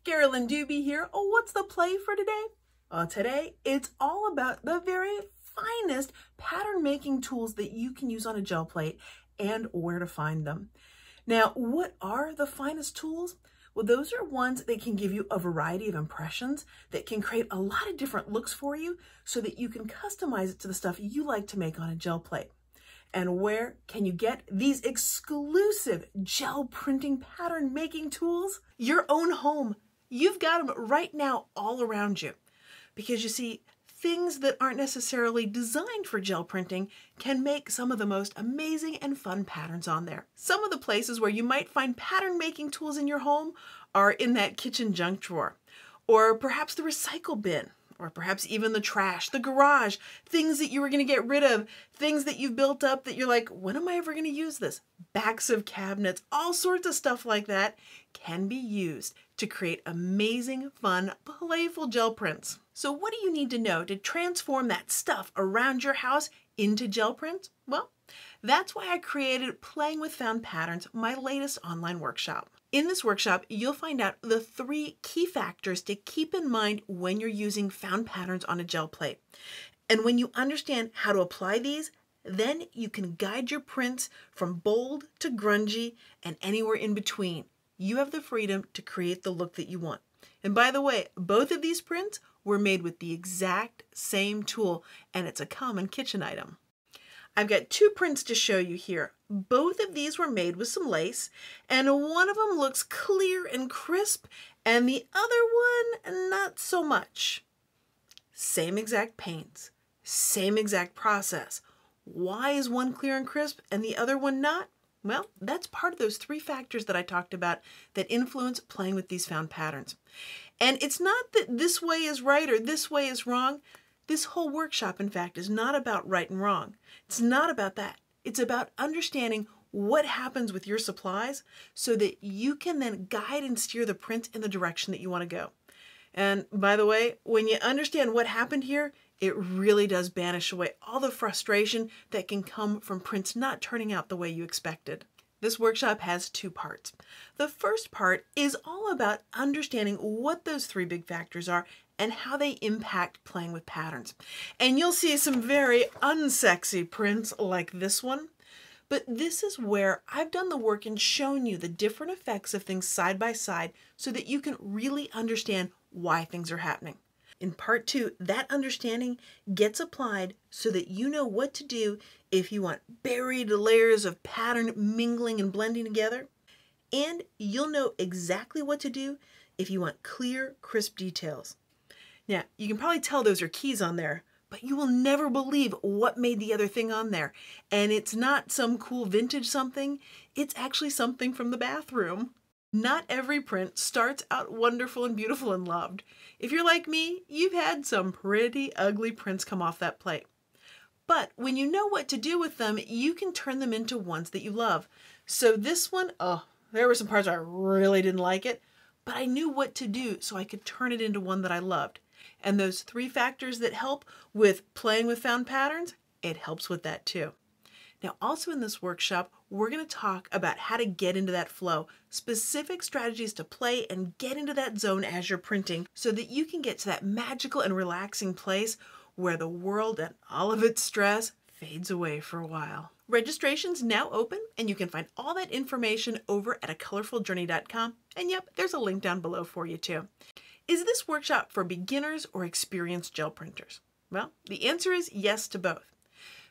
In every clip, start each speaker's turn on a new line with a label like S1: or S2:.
S1: Carolyn Dube here. Oh, what's the play for today? Today, it's all about the very finest pattern making tools that you can use on a gel plate and where to find them. Now, what are the finest tools? Well, those are ones that can give you a variety of impressions that can create a lot of different looks for you so that you can customize it to the stuff you like to make on a gel plate. And where can you get these exclusive gel printing pattern making tools? Your own home. You've got them right now all around you. Because you see, things that aren't necessarily designed for gel printing can make some of the most amazing and fun patterns on there. Some of the places where you might find pattern making tools in your home are in that kitchen junk drawer, or perhaps the recycle bin, or perhaps even the trash, the garage, things that you were going to get rid of, things that you've built up that you're like, when am I ever going to use this? Backs of cabinets, all sorts of stuff like that can be used to create amazing, fun, playful gel prints. So what do you need to know to transform that stuff around your house into gel prints? Well, that's why I created Playing with Found Patterns, my latest online workshop. In this workshop, you'll find out the 3 key factors to keep in mind when you're using found patterns on a gel plate. And when you understand how to apply these, then you can guide your prints from bold to grungy and anywhere in between. You have the freedom to create the look that you want. And by the way, both of these prints were made with the exact same tool, and it's a common kitchen item. I've got 2 prints to show you here. Both of these were made with some lace, and one of them looks clear and crisp, and the other one not so much. Same exact paints, same exact process. Why is one clear and crisp and the other one not? Well, that's part of those 3 factors that I talked about that influence playing with these found patterns. And it's not that this way is right or this way is wrong. This whole workshop, in fact, is not about right and wrong. It's not about that. It's about understanding what happens with your supplies so that you can then guide and steer the print in the direction that you want to go. And by the way, when you understand what happened here, it really does banish away all the frustration that can come from prints not turning out the way you expected. This workshop has 2 parts. The first part is all about understanding what those 3 big factors are and how they impact playing with patterns. And you'll see some very unsexy prints like this one. But this is where I've done the work and shown you the different effects of things side by side so that you can really understand why things are happening. In part 2, that understanding gets applied so that you know what to do if you want buried layers of pattern mingling and blending together. And you'll know exactly what to do if you want clear, crisp details. Now, you can probably tell those are keys on there, but you will never believe what made the other thing on there. And it's not some cool vintage something, it's actually something from the bathroom. Not every print starts out wonderful and beautiful and loved. If you're like me, you've had some pretty ugly prints come off that plate. But when you know what to do with them, you can turn them into ones that you love. So this one, there were some parts where I really didn't like it, but I knew what to do so I could turn it into one that I loved. And those 3 factors that help with playing with found patterns, it helps with that too. Now, also in this workshop, we're going to talk about how to get into that flow, specific strategies to play and get into that zone as you're printing so that you can get to that magical and relaxing place where the world and all of its stress fades away for a while. Registration's now open, and you can find all that information over at acolorfuljourney.com. And yep, there's a link down below for you too. Is this workshop for beginners or experienced gel printers? Well, the answer is yes to both.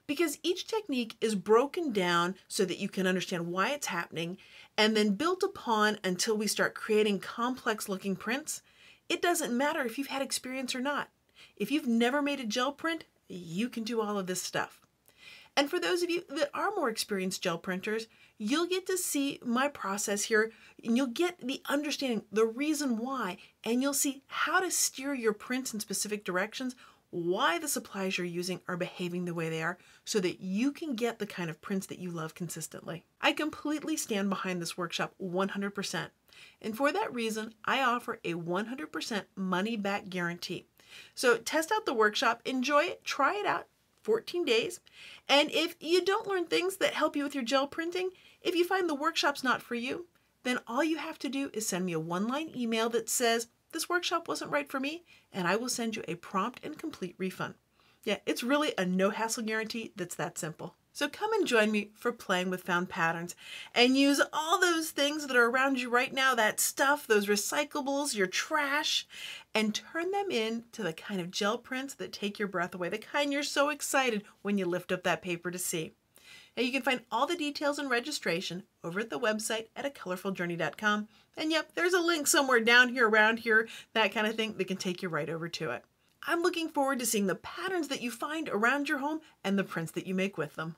S1: Because each technique is broken down so that you can understand why it's happening and then built upon until we start creating complex looking prints. It doesn't matter if you've had experience or not. If you've never made a gel print, you can do all of this stuff. And for those of you that are more experienced gel printers, you'll get to see my process here and you'll get the understanding, the reason why, and you'll see how to steer your prints in specific directions, why the supplies you're using are behaving the way they are so that you can get the kind of prints that you love consistently. I completely stand behind this workshop 100%. And for that reason, I offer a 100% money back guarantee. So test out the workshop, enjoy it, try it out, 14 days. And if you don't learn things that help you with your gel printing, if you find the workshop's not for you, then all you have to do is send me a one-line email that says, "This workshop wasn't right for me," and I will send you a prompt and complete refund. Yeah, it's really a no-hassle guarantee that's that simple. So come and join me for playing with found patterns and use all those things that are around you right now, that stuff, those recyclables, your trash, and turn them into the kind of gel prints that take your breath away, the kind you're so excited when you lift up that paper to see. Now you can find all the details and registration over at the website at acolorfuljourney.com. And yep, there's a link somewhere down here, around here, that kind of thing that can take you right over to it. I'm looking forward to seeing the patterns that you find around your home and the prints that you make with them.